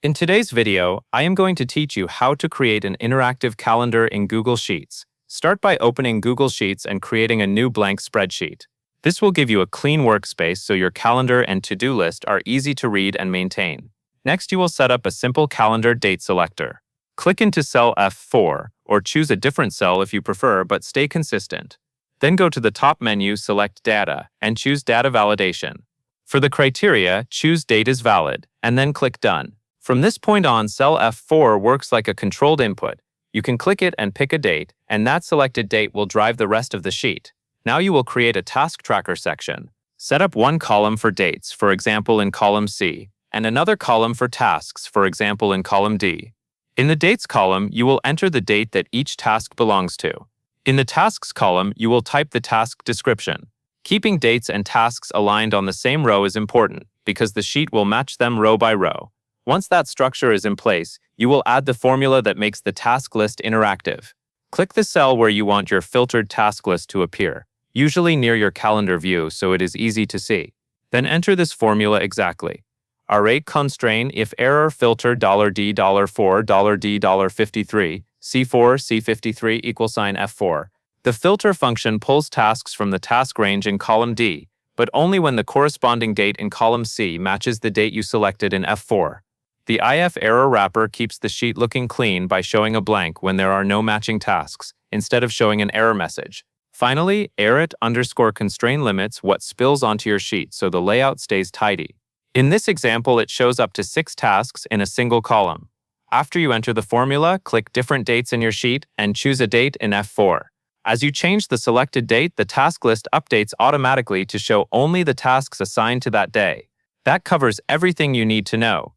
In today's video, I am going to teach you how to create an interactive calendar in Google Sheets. Start by opening Google Sheets and creating a new blank spreadsheet. This will give you a clean workspace so your calendar and to-do list are easy to read and maintain. Next, you will set up a simple calendar date selector. Click into cell F4, or choose a different cell if you prefer, but stay consistent. Then go to the top menu, select Data, and choose Data Validation. For the criteria, choose Date is valid, and then click Done. From this point on, cell F4 works like a controlled input. You can click it and pick a date, and that selected date will drive the rest of the sheet. Now you will create a task tracker section. Set up one column for dates, for example in column C, and another column for tasks, for example in column D. In the Dates column, you will enter the date that each task belongs to. In the Tasks column, you will type the task description. Keeping dates and tasks aligned on the same row is important, because the sheet will match them row by row. Once that structure is in place, you will add the formula that makes the task list interactive. Click the cell where you want your filtered task list to appear, usually near your calendar view so it is easy to see. Then enter this formula exactly. Array constrain if error filter $D $4 $D $53 C4 C53 =F4. The filter function pulls tasks from the task range in column D, but only when the corresponding date in column C matches the date you selected in F4. The if error wrapper keeps the sheet looking clean by showing a blank when there are no matching tasks, instead of showing an error message. Finally, arret_constrain limits what spills onto your sheet so the layout stays tidy. In this example, it shows up to 6 tasks in a single column. After you enter the formula, click different dates in your sheet and choose a date in F4. As you change the selected date, the task list updates automatically to show only the tasks assigned to that day. That covers everything you need to know.